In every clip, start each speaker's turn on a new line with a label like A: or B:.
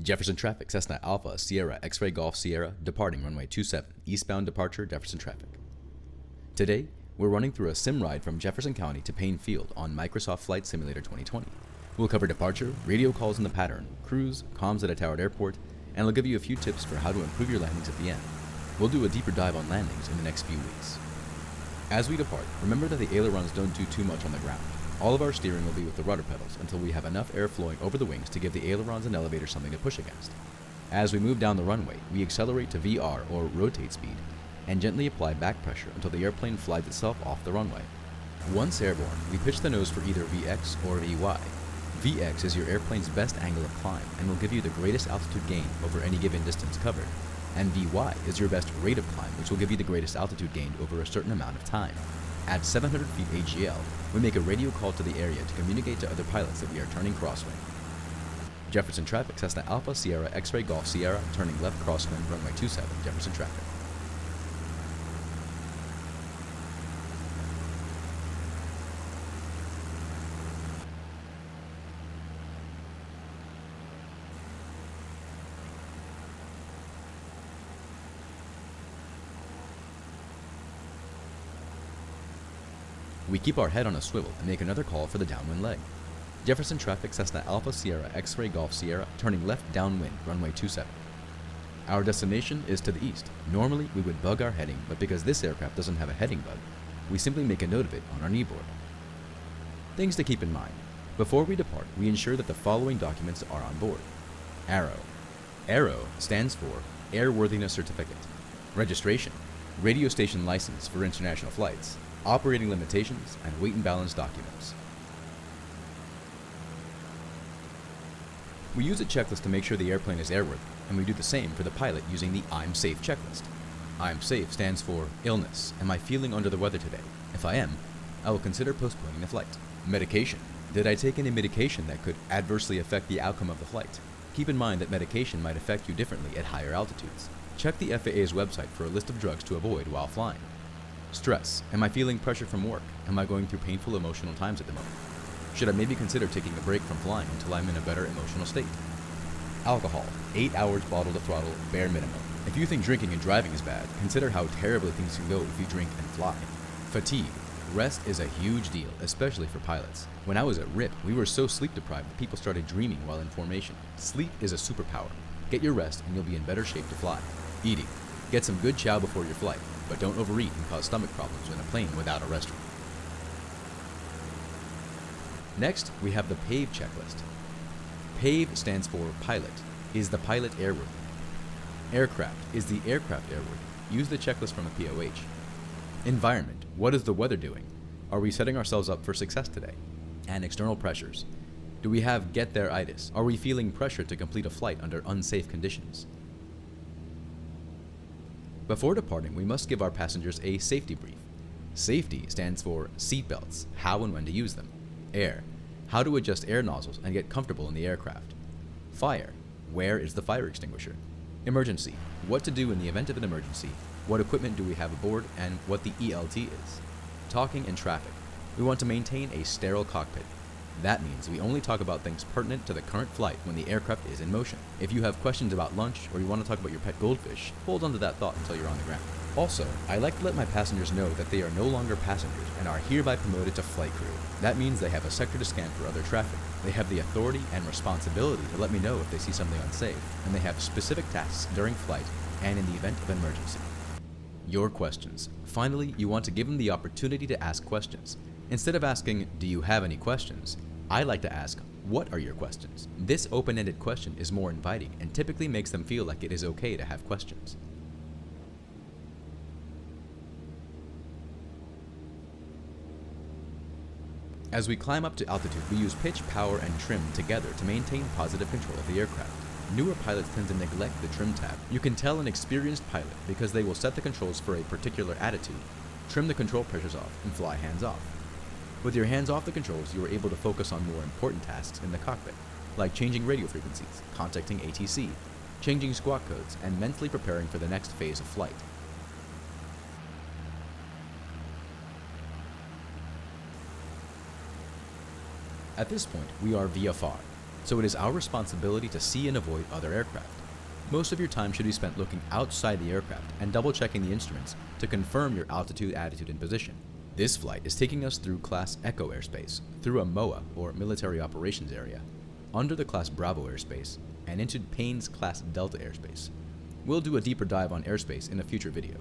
A: Jefferson traffic, Cessna Alpha, Sierra, X-Ray Golf Sierra, departing runway 27, eastbound departure, Jefferson traffic. Today, we're running through a sim ride from Jefferson County to Paine Field on Microsoft Flight Simulator 2020. We'll cover departure, radio calls in the pattern, cruise, comms at a towered airport, and I'll give you a few tips for how to improve your landings at the end. We'll do a deeper dive on landings in the next few weeks. As we depart, remember that the ailerons don't do too much on the ground. All of our steering will be with the rudder pedals until we have enough air flowing over the wings to give the ailerons and elevator something to push against. As we move down the runway, we accelerate to VR or rotate speed and gently apply back pressure until the airplane flies itself off the runway. Once airborne, we pitch the nose for either VX or VY. VX is your airplane's best angle of climb and will give you the greatest altitude gain over any given distance covered. And VY is your best rate of climb, which will give you the greatest altitude gained over a certain amount of time. At 700 feet AGL, we make a radio call to the area to communicate to other pilots that we are turning crosswind. Jefferson traffic, Cessna Alpha, Sierra, X-Ray Golf Sierra, turning left crosswind, runway 27, Jefferson traffic. We keep our head on a swivel and make another call for the downwind leg. Jefferson traffic, Cessna Alpha Sierra, X-Ray Golf Sierra, turning left downwind, runway 27. Our destination is to the east. Normally, we would bug our heading, but because this aircraft doesn't have a heading bug, we simply make a note of it on our kneeboard. Things to keep in mind. Before we depart, we ensure that the following documents are on board. ARROW. ARROW stands for Airworthiness Certificate. Registration. Radio station license for international flights. Operating limitations, and weight and balance documents. We use a checklist to make sure the airplane is airworthy, and we do the same for the pilot using the I'm Safe checklist. I'm Safe stands for illness. Am I feeling under the weather today? If I am, I will consider postponing the flight. Medication. Did I take any medication that could adversely affect the outcome of the flight? Keep in mind that medication might affect you differently at higher altitudes. Check the FAA's website for a list of drugs to avoid while flying. Stress. Am I feeling pressure from work? Am I going through painful emotional times at the moment? Should I maybe consider taking a break from flying until I'm in a better emotional state? Alcohol. 8 hours bottle to throttle, bare minimum. If you think drinking and driving is bad, consider how terribly things can go if you drink and fly. Fatigue. Rest is a huge deal, especially for pilots. When I was at RIP, we were so sleep deprived that people started dreaming while in formation. Sleep is a superpower. Get your rest and you'll be in better shape to fly. Eating. Get some good chow before your flight, but don't overeat and cause stomach problems in a plane without a restroom. Next, we have the Pave Checklist. Pave stands for Pilot. Is the pilot airworthy? Aircraft. Is the aircraft airworthy? Use the checklist from the POH. Environment. What is the weather doing? Are we setting ourselves up for success today? And external pressures. Do we have get there itis? Are we feeling pressure to complete a flight under unsafe conditions? Before departing, we must give our passengers a safety brief. Safety stands for seatbelts, how and when to use them. Air, how to adjust air nozzles and get comfortable in the aircraft. Fire, where is the fire extinguisher? Emergency, what to do in the event of an emergency, what equipment do we have aboard, and what the ELT is. Talking and traffic, we want to maintain a sterile cockpit. That means we only talk about things pertinent to the current flight when the aircraft is in motion. If you have questions about lunch or you want to talk about your pet goldfish, hold on to that thought until you're on the ground. Also, I like to let my passengers know that they are no longer passengers and are hereby promoted to flight crew. That means they have a sector to scan for other traffic. They have the authority and responsibility to let me know if they see something unsafe, and they have specific tasks during flight and in the event of an emergency. Your questions. Finally, you want to give them the opportunity to ask questions. Instead of asking, do you have any questions? I like to ask, what are your questions? This open-ended question is more inviting and typically makes them feel like it is okay to have questions. As we climb up to altitude, we use pitch, power, and trim together to maintain positive control of the aircraft. Newer pilots tend to neglect the trim tab. You can tell an experienced pilot because they will set the controls for a particular attitude, trim the control pressures off, and fly hands off. With your hands off the controls, you are able to focus on more important tasks in the cockpit, like changing radio frequencies, contacting ATC, changing squawk codes, and mentally preparing for the next phase of flight. At this point, we are VFR. so it is our responsibility to see and avoid other aircraft. Most of your time should be spent looking outside the aircraft and double-checking the instruments to confirm your altitude, attitude, and position. This flight is taking us through Class Echo airspace, through a MOA, or Military Operations Area, under the Class Bravo airspace, and into Paine's Class Delta airspace. We'll do a deeper dive on airspace in a future video.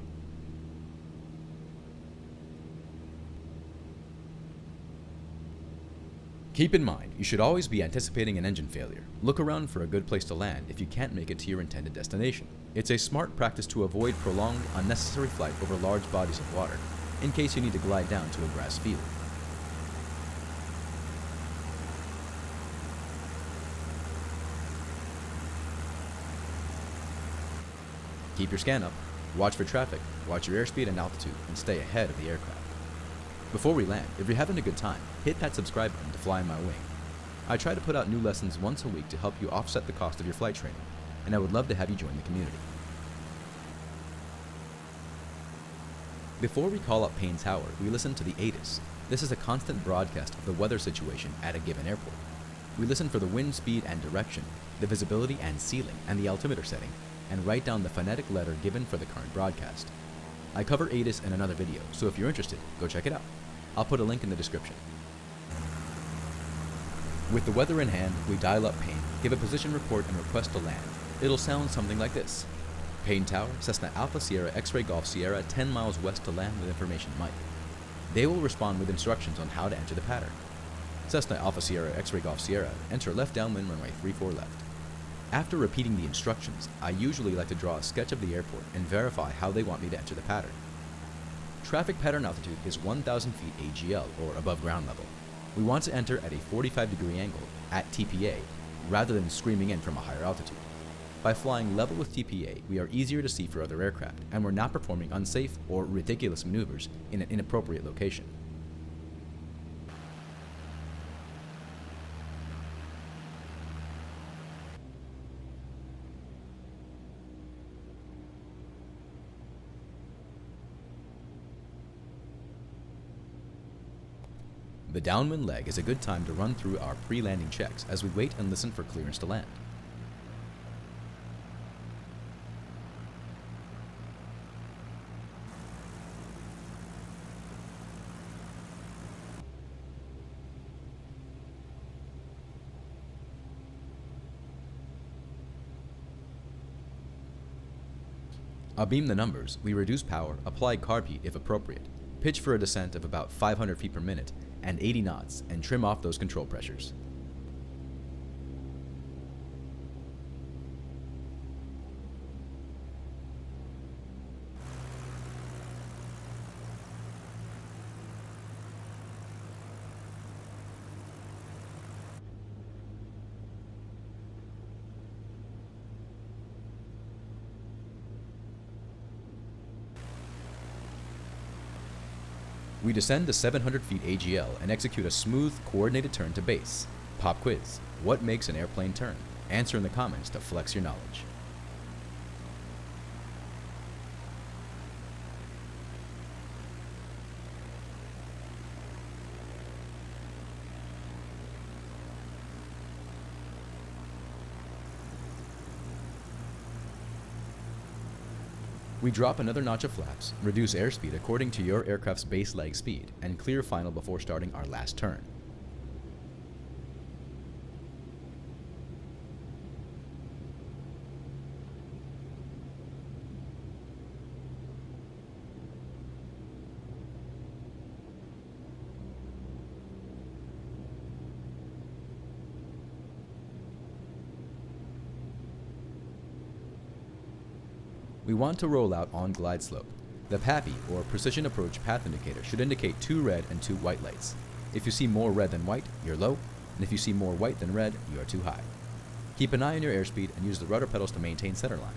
A: Keep in mind, you should always be anticipating an engine failure. Look around for a good place to land if you can't make it to your intended destination. It's a smart practice to avoid prolonged, unnecessary flight over large bodies of water, in case you need to glide down to a grass field. Keep your scan up, watch for traffic, watch your airspeed and altitude, and stay ahead of the aircraft. Before we land, if you're having a good time, hit that subscribe button to fly in my wing. I try to put out new lessons once a week to help you offset the cost of your flight training, and I would love to have you join the community. Before we call up Paine Tower, we listen to the Atis. This is a constant broadcast of the weather situation at a given airport. We listen for the wind speed and direction, the visibility and ceiling, and the altimeter setting, and write down the phonetic letter given for the current broadcast. I cover Atis in another video, so if you're interested, go check it out. I'll put a link in the description. With the weather in hand, we dial up Paine, give a position report, and request to land. It'll sound something like this. Paine Tower, Cessna Alpha Sierra X-Ray Golf Sierra, 10 miles west to land with information Mike. They will respond with instructions on how to enter the pattern. Cessna Alpha Sierra X-Ray Golf Sierra, enter left downwind runway 34 left. After repeating the instructions, I usually like to draw a sketch of the airport and verify how they want me to enter the pattern. Traffic pattern altitude is 1,000 feet AGL, or above ground level. We want to enter at a 45-degree angle, at TPA, rather than screaming in from a higher altitude. By flying level with TPA, we are easier to see for other aircraft, and we're not performing unsafe or ridiculous maneuvers in an inappropriate location. The downwind leg is a good time to run through our pre-landing checks as we wait and listen for clearance to land. Abeam the numbers, we reduce power, apply carb heat if appropriate, pitch for a descent of about 500 feet per minute, and 80 knots, and trim off those control pressures. We descend to 700 feet AGL and execute a smooth, coordinated turn to base. Pop quiz. What makes an airplane turn? Answer in the comments to flex your knowledge. We drop another notch of flaps, reduce airspeed according to your aircraft's base leg speed, and clear final before starting our last turn. We want to roll out on Glideslope. The PAPI, or Precision Approach Path Indicator, should indicate 2 red and 2 white lights. If you see more red than white, you're low, and if you see more white than red, you are too high. Keep an eye on your airspeed and use the rudder pedals to maintain centerline.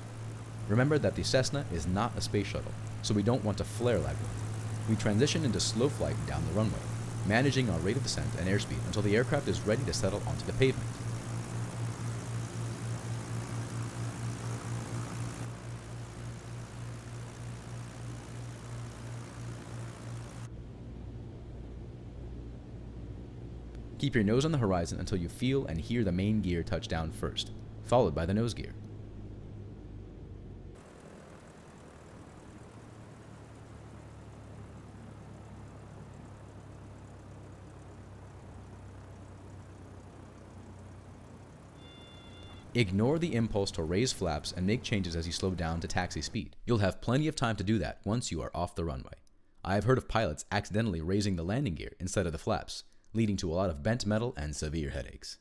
A: Remember that the Cessna is not a space shuttle, so we don't want to flare lag with. We transition into slow flight down the runway, managing our rate of descent and airspeed until the aircraft is ready to settle onto the pavement. Keep your nose on the horizon until you feel and hear the main gear touch down first, followed by the nose gear. Ignore the impulse to raise flaps and make changes as you slow down to taxi speed. You'll have plenty of time to do that once you are off the runway. I have heard of pilots accidentally raising the landing gear instead of the flaps, leading to a lot of bent metal and severe headaches.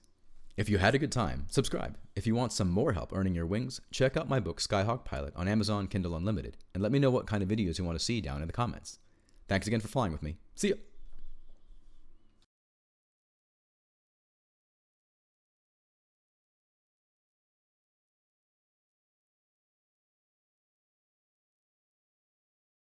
A: If you had a good time, subscribe. If you want some more help earning your wings, check out my book Skyhawk Pilot on Amazon Kindle Unlimited, and let me know what kind of videos you want to see down in the comments. Thanks again for flying with me. See ya!